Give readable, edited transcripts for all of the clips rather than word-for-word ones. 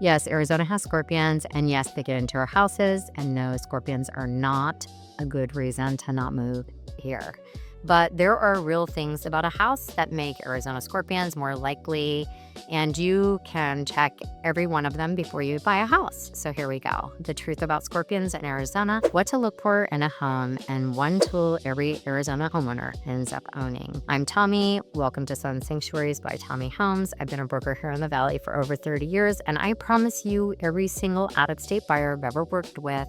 Yes, Arizona has scorpions, and yes, they get into our houses, and no, scorpions are not a good reason to not move here. But there are real things about a house that make Arizona scorpions more likely, and you can check every one of them before you buy a house. So here we go. The truth about scorpions in Arizona, what to look for in a home, and one tool every Arizona homeowner ends up owning. I'm Tommy. Welcome to Sun Sanctuaries by Tommy Homes. I've been a broker here in the Valley for over 30 years, and I promise you every single out-of-state buyer I've ever worked with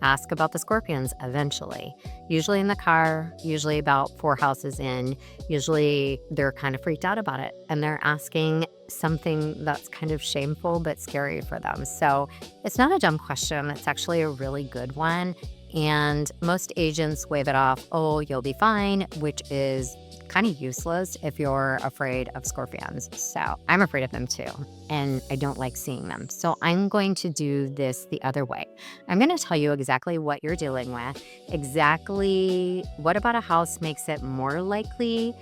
ask about the scorpions eventually. Usually in the car, usually about 4 houses in, usually they're kind of freaked out about it and they're asking something that's kind of shameful but scary for them. So it's not a dumb question, it's actually a really good one. And most agents wave it off, oh, you'll be fine, which is kind of useless if you're afraid of scorpions. So I'm afraid of them too, and I don't like seeing them. So I'm going to do this the other way. I'm going to tell you exactly what you're dealing with, exactly what about a house makes it more likely,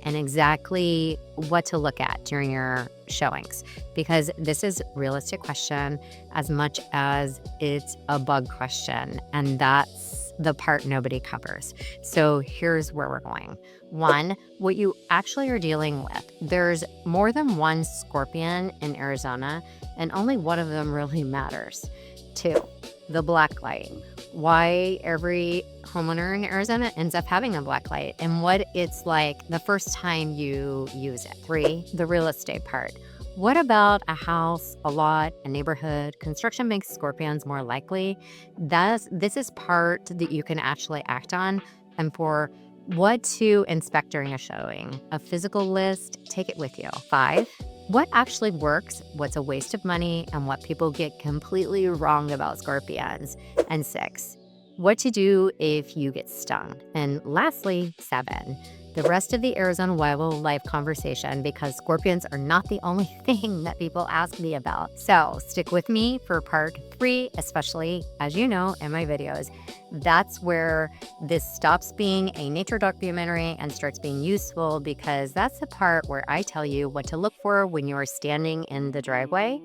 and exactly what to look at during your showings, because this is a realistic question as much as it's a bug question, and that's the part nobody covers. So here's where we're going. 1, what you actually are dealing with. There's more than one scorpion in Arizona, and only one of them really matters. 2, the black light. Why every homeowner in Arizona ends up having a black light and what it's like the first time you use it. 3, the real estate part. What about a house, a lot, a neighborhood? Construction makes scorpions more likely. This is part that you can actually act on. And for what to inspect during a showing, a physical list, take it with you. 5, what actually works, what's a waste of money, and what people get completely wrong about scorpions. And 6, what to do if you get stung. And lastly, 7, the rest of the Arizona wildlife conversation, because scorpions are not the only thing that people ask me about. So stick with me for part 3, especially as you know in my videos. That's where this stops being a nature documentary and starts being useful, because that's the part where I tell you what to look for when you are standing in the driveway.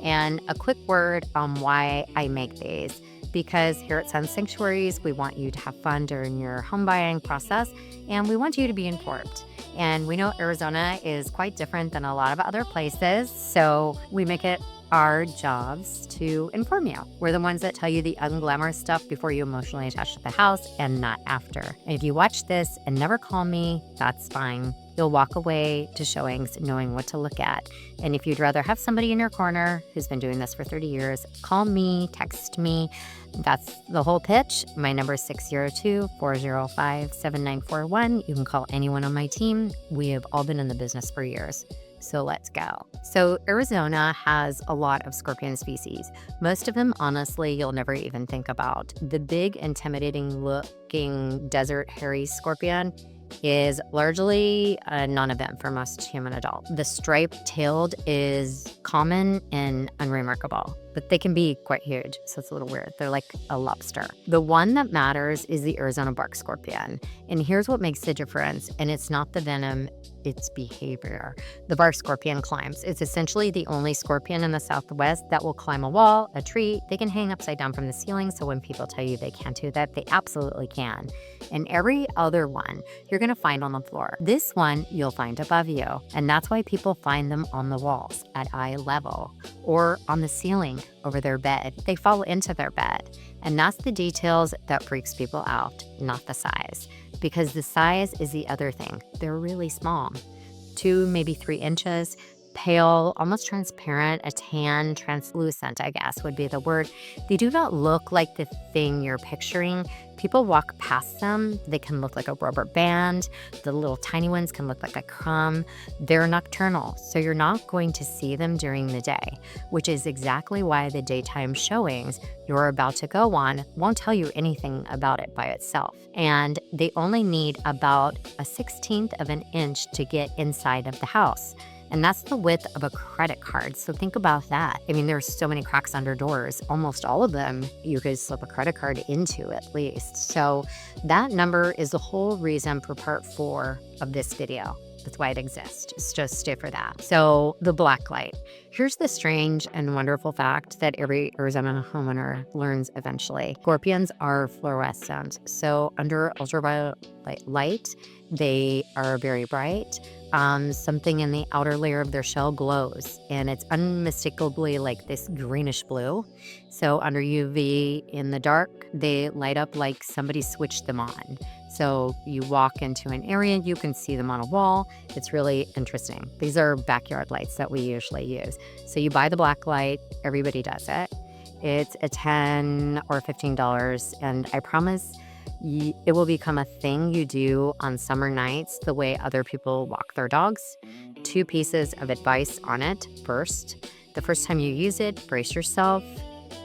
And a quick word on why I make these. Because here at Sun Sanctuaries, we want you to have fun during your home buying process, and we want you to be informed. And we know Arizona is quite different than a lot of other places, so we make it our jobs to inform you. We're the ones that tell you the unglamorous stuff before you emotionally attach to the house, and not after. And if you watch this and never call me, that's fine. You'll walk away to showings knowing what to look at. And if you'd rather have somebody in your corner who's been doing this for 30 years, call me, text me. That's the whole pitch. My number is 602-405-7941. You can call anyone on my team. We have all been in the business for years. So let's go. So Arizona has a lot of scorpion species. Most of them, honestly, you'll never even think about. The big, intimidating looking desert hairy scorpion is largely a non-event for most human adults. The striped-tailed is common and unremarkable, but they can be quite huge, so it's a little weird. They're like a lobster. The one that matters is the Arizona bark scorpion, and here's what makes the difference, and it's not the venom, its behavior. The bark scorpion climbs. It's essentially the only scorpion in the Southwest that will climb a wall, a tree. They can hang upside down from the ceiling, so when people tell you they can't do that, they absolutely can. And every other one you're gonna find on the floor. This one you'll find above you, and that's why people find them on the walls at eye level or on the ceiling over their bed. They fall into their bed, and that's the details that freaks people out, not the size. Because the size is the other thing. They're really small, 2, maybe 3 inches, pale, almost transparent, a tan, translucent, I guess would be the word. They do not look like the thing you're picturing. People walk past them. They can look like a rubber band. The little tiny ones can look like a crumb. They're nocturnal, so you're not going to see them during the day, which is exactly why the daytime showings you're about to go on won't tell you anything about it by itself. And they only need about a 1/16 of an inch to get inside of the house. And that's the width of a credit card. So think about that. I mean, there's so many cracks under doors. Almost all of them you could slip a credit card into at least. So that number is the whole reason for part 4 of this video. That's why it exists. It's just for that. So the black light. Here's the strange and wonderful fact that every Arizona homeowner learns eventually. Scorpions are fluorescent. So under ultraviolet light, they are very bright. Something in the outer layer of their shell glows, and it's unmistakably like this greenish blue. So under UV in the dark, they light up like somebody switched them on. So you walk into an area, you can see them on a wall. It's really interesting. These are backyard lights that we usually use. So you buy the black light, everybody does it. It's a $10 or $15, and I promise it will become a thing you do on summer nights the way other people walk their dogs. 2 pieces of advice on it. First, the first time you use it, brace yourself.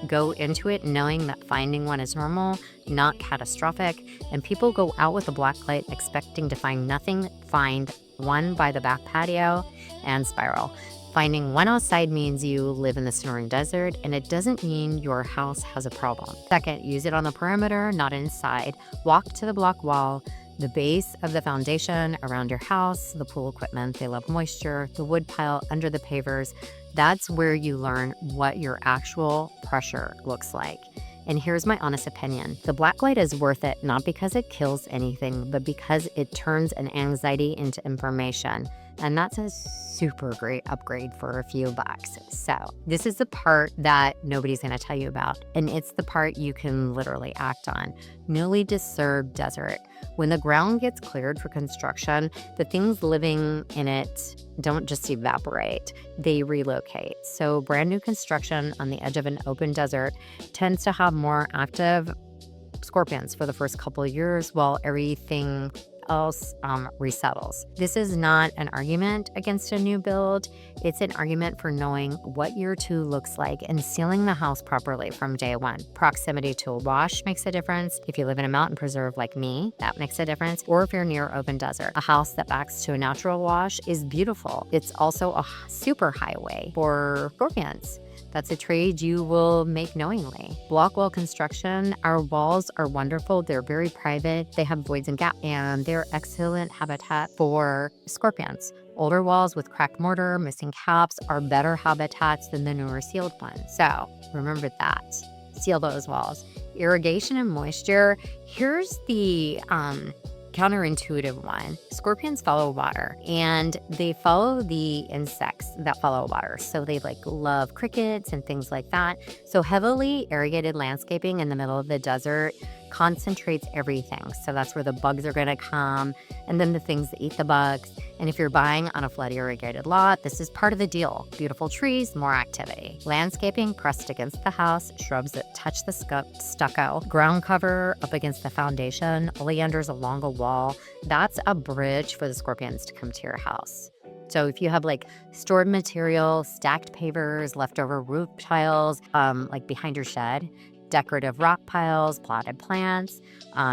Go into it knowing that finding one is normal, not catastrophic, and people go out with a black light expecting to find nothing. Find one by the back patio and spiral. Finding one outside means you live in the snoring desert, and it doesn't mean your house has a problem. Second, use it on the perimeter, not inside. Walk to the block wall, the base of the foundation around your house, the pool equipment. They love moisture, the wood pile under the pavers. That's where you learn what your actual pressure looks like. And here's my honest opinion. The black light is worth it, not because it kills anything, but because it turns an anxiety into information. And that's a super great upgrade for a few bucks. So this is the part that nobody's going to tell you about. And it's the part you can literally act on. Newly disturbed desert. When the ground gets cleared for construction, the things living in it don't just evaporate, they relocate. So brand new construction on the edge of an open desert tends to have more active scorpions for the first couple of years while everything else resettles. This is not an argument against a new build. It's an argument for knowing what year 2 looks like and sealing the house properly from day 1. Proximity to a wash makes a difference. If you live in a mountain preserve like me, that makes a difference. Or if you're near open desert, a house that backs to a natural wash is beautiful. It's also a super highway for scorpions. That's a trade you will make knowingly. Block wall construction. Our walls are wonderful. They're very private. They have voids and gaps, and they're excellent habitat for scorpions. Older walls with cracked mortar, missing caps are better habitats than the newer sealed ones. So remember that. Seal those walls. Irrigation and moisture. Here's the counterintuitive one. Scorpions follow water, and they follow the insects that follow water. So they love crickets and things like that. So heavily irrigated landscaping in the middle of the desert concentrates everything. So that's where the bugs are going to come, and then the things that eat the bugs. And if you're buying on a flood irrigated lot, this is part of the deal. Beautiful trees, more activity. Landscaping pressed against the house, shrubs that touch the stucco, ground cover up against the foundation, oleanders along a wall. That's a bridge for the scorpions to come to your house. So if you have stored material, stacked pavers, leftover roof tiles, behind your shed, decorative rock piles, potted plants,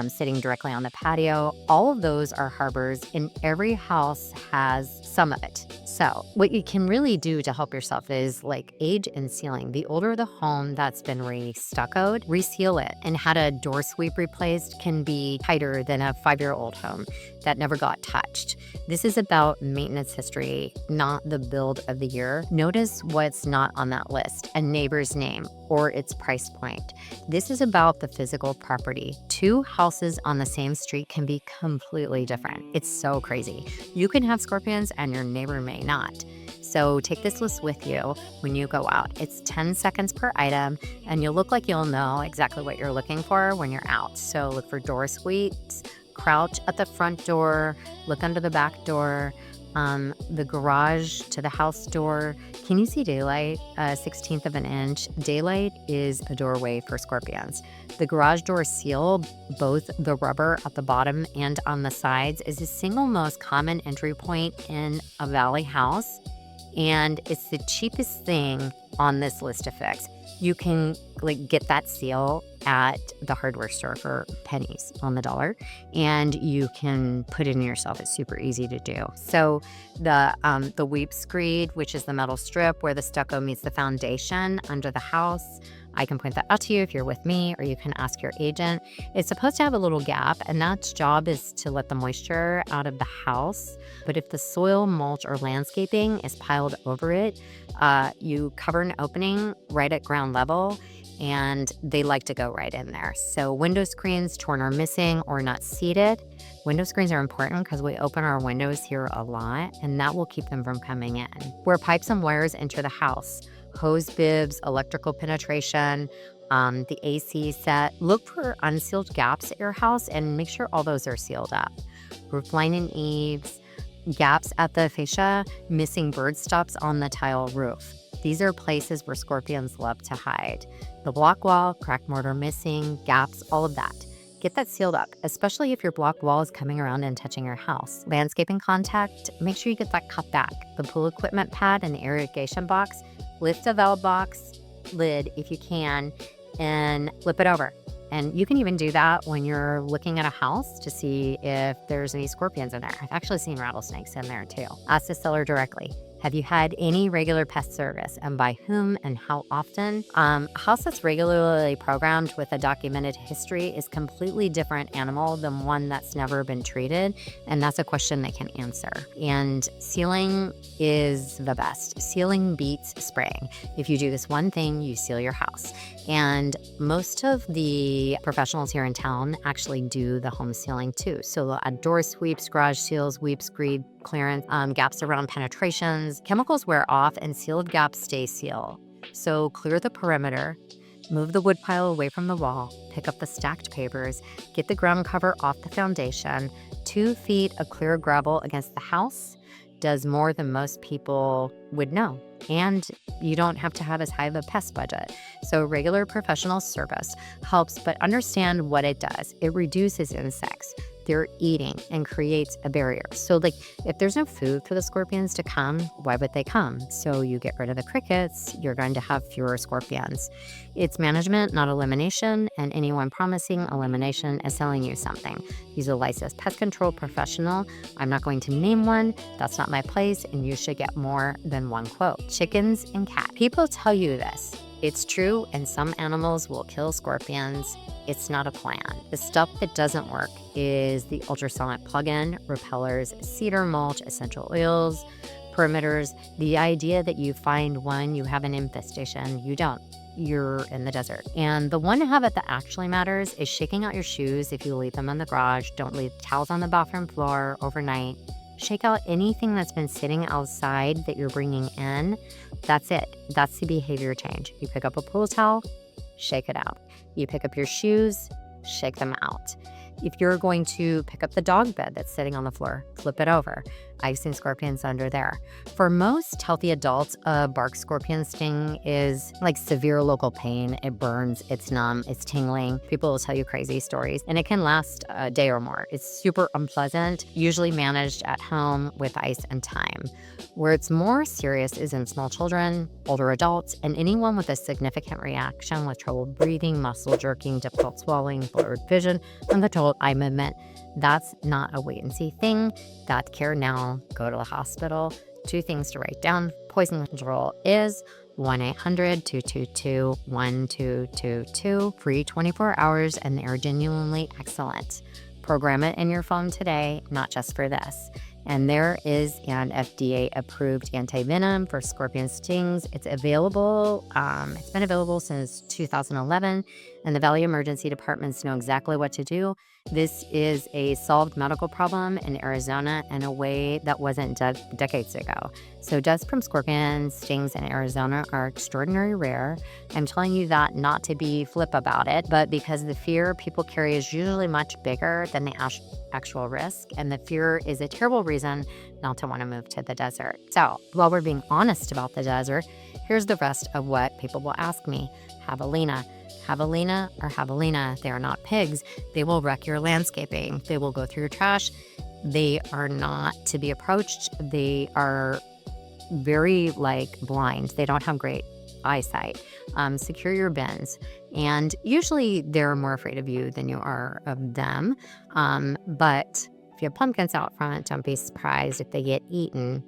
sitting directly on the patio. All of those are harbors, and every house has some of it. So what you can really do to help yourself is age and sealing. The older the home that's been re-stuccoed, reseal it. And had a door sweep replaced can be tighter than a 5-year-old home that never got touched. This is about maintenance history, not the build of the year. Notice what's not on that list: a neighbor's name or its price point. This is about the physical property. 2 houses on the same street can be completely different. It's so crazy. You can have scorpions and your neighbor may not. So take this list with you when you go out. It's 10 seconds per item, and you'll look like you'll know exactly what you're looking for when you're out. So look for door sweeps, crouch at the front door, look under the back door, the garage to the house door. Can you see daylight? 1/16 of an inch. Daylight is a doorway for scorpions. The garage door seal, both the rubber at the bottom and on the sides, is the single most common entry point in a valley house, and it's the cheapest thing on this list of fix. You can get that seal at the hardware store for pennies on the dollar, and you can put it in yourself. It's super easy to do. So the weep screed, which is the metal strip where the stucco meets the foundation under the house, I can point that out to you if you're with me, or you can ask your agent. It's supposed to have a little gap, and that job is to let the moisture out of the house. But if the soil, mulch, or landscaping is piled over it, you cover an opening right at ground level, and they like to go right in there. So window screens torn or missing or not seated. Window screens are important because we open our windows here a lot, and that will keep them from coming in. Where pipes and wires enter the house, hose bibs, electrical penetration, the AC set. Look for unsealed gaps at your house and make sure all those are sealed up. Roof line and eaves, gaps at the fascia, missing bird stops on the tile roof. These are places where scorpions love to hide. The block wall, cracked mortar missing, gaps, all of that. Get that sealed up, especially if your block wall is coming around and touching your house. Landscaping contact, make sure you get that cut back. The pool equipment pad and the irrigation box, lift the valve box lid if you can and flip it over. And you can even do that when you're looking at a house to see if there's any scorpions in there. I've actually seen rattlesnakes in there too. Ask the seller directly. Have you had any regular pest service, and by whom and how often? A house that's regularly programmed with a documented history is completely different animal than one that's never been treated, and that's a question they can answer. And sealing is the best. Sealing beats spraying. If you do this one thing, you seal your house. And most of the professionals here in town actually do the home sealing too. So door sweeps, garage seals, weep, screed, clearance, gaps around penetrations. Chemicals wear off and sealed gaps stay sealed. So clear the perimeter, move the wood pile away from the wall, pick up the stacked papers, get the ground cover off the foundation. 2 feet of clear gravel against the house does more than most people would know. And you don't have to have as high of a pest budget. So regular professional service helps, but understand what it does. It reduces insects. They're eating and creates a barrier. So like if there's no food for the scorpions to come, why would they come? So you get rid of the crickets, you're going to have fewer scorpions. It's management, not elimination, and anyone promising elimination is selling you something. Use a licensed pest control professional. I'm not going to name one. That's not my place, and you should get more than one quote. Chickens and cats. People tell you this. It's true, and some animals will kill scorpions. It's not a plan. The stuff that doesn't work is the ultrasonic plug-in, repellers, cedar mulch, essential oils, perimeters. The idea that you find one, you have an infestation, you don't. You're in the desert. And the one habit that actually matters is shaking out your shoes if you leave them in the garage. Don't leave towels on the bathroom floor overnight. Shake out anything that's been sitting outside that you're bringing in. That's it. That's the behavior change. You pick up a pool towel, shake it out. You pick up your shoes, shake them out. If you're going to pick up the dog bed that's sitting on the floor, flip it over. I've seen scorpions under there. For most healthy adults, a bark scorpion sting is like severe local pain. It burns, it's numb, it's tingling. People will tell you crazy stories, and it can last a day or more. It's super unpleasant, usually managed at home with ice and thyme. Where it's more serious is in small children, older adults, and anyone with a significant reaction with trouble breathing, muscle jerking, difficult swallowing, blurred vision, and the total eye movement. That's not a wait and see thing. That's care now. Go to the hospital. 2 things to write down. Poison control is 1-800-222-1222. Free 24 hours, and they are genuinely excellent. Program it in your phone today, not just for this. And there is an FDA-approved anti-venom for scorpion stings. It's available. It's been available since 2011, and the Valley Emergency Departments know exactly what to do. This is a solved medical problem in Arizona in a way that wasn't decades ago. So deaths from scorpion stings in Arizona are extraordinarily rare. I'm telling you that not to be flip about it, but because the fear people carry is usually much bigger than the actual risk, and the fear is a terrible reason not to want to move to the desert. So while we're being honest about the desert, here's the rest of what people will ask me. Javelina. Javelina or javelina, they are not pigs. They will wreck your landscaping. They will go through your trash. They are not to be approached. They are very blind. They don't have great eyesight. Secure your bins. And usually they're more afraid of you than you are of them. But if you have pumpkins out front, don't be surprised if they get eaten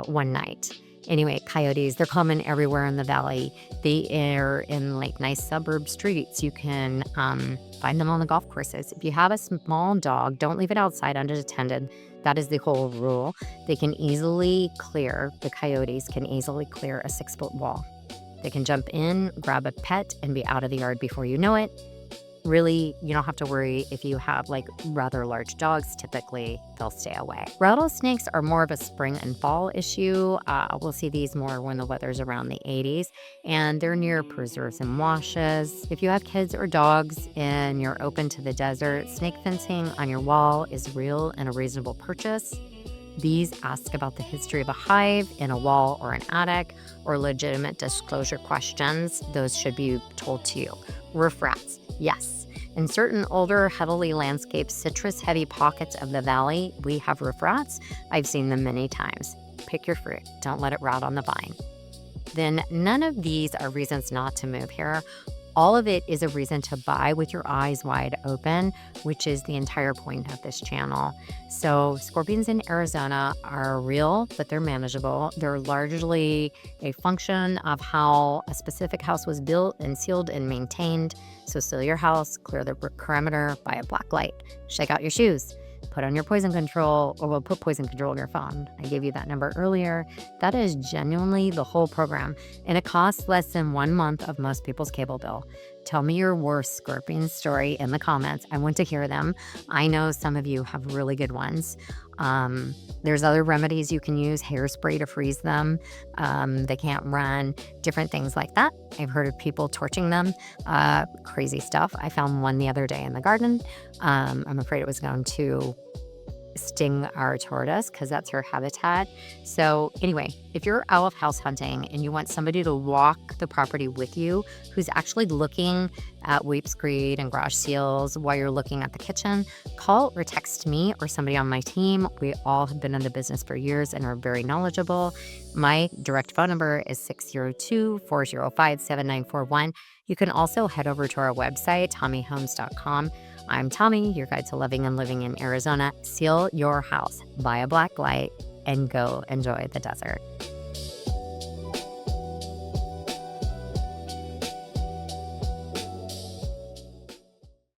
one night. Anyway, coyotes, they're common everywhere in the valley. They are in like nice suburb streets. You can find them on the golf courses. If you have a small dog, don't leave it outside unattended. That is the whole rule. The coyotes can easily clear a 6-foot wall. They can jump in, grab a pet, and be out of the yard before you know it. Really, you don't have to worry if you have like rather large dogs. Typically, they'll stay away. Rattlesnakes are more of a spring and fall issue. We'll see these more when the weather's around the 80s, and they're near preserves and washes. If you have kids or dogs and you're open to the desert, snake fencing on your wall is real and a reasonable purchase. These ask about the history of a hive in a wall or an attic, or legitimate disclosure questions. Those should be told to you. Roof rats, yes. In certain older, heavily landscaped, citrus-heavy pockets of the valley, we have roof rats. I've seen them many times. Pick your fruit. Don't let it rot on the vine. Then none of these are reasons not to move here. All of it is a reason to buy with your eyes wide open, which is the entire point of this channel. So scorpions in Arizona are real, but they're manageable. They're largely a function of how a specific house was built and sealed and maintained. So seal your house, clear the perimeter, buy a black light, shake out your shoes, put on your poison control, or we'll put poison control on your phone. I gave you that number earlier. That is genuinely the whole program, and it costs less than 1 month of most people's cable bill. Tell me your worst scorpion story in the comments. I want to hear them. I know some of you have really good ones. There's other remedies you can use, hairspray to freeze them. They can't run, different things like that. I've heard of people torching them, crazy stuff. I found one the other day in the garden. I'm afraid it was going to sting our tortoise because that's her habitat. So anyway, if you're out house hunting and you want somebody to walk the property with you who's actually looking at weep screed and garage seals while you're looking at the kitchen, call or text me or somebody on my team. We all have been in the business for years and are very knowledgeable. My direct phone number is 602-405-7941. You can also head over to our website, tommyhomes.com. I'm Tommy, your guide to loving and living in Arizona. Seal your house, buy a black light, and go enjoy the desert.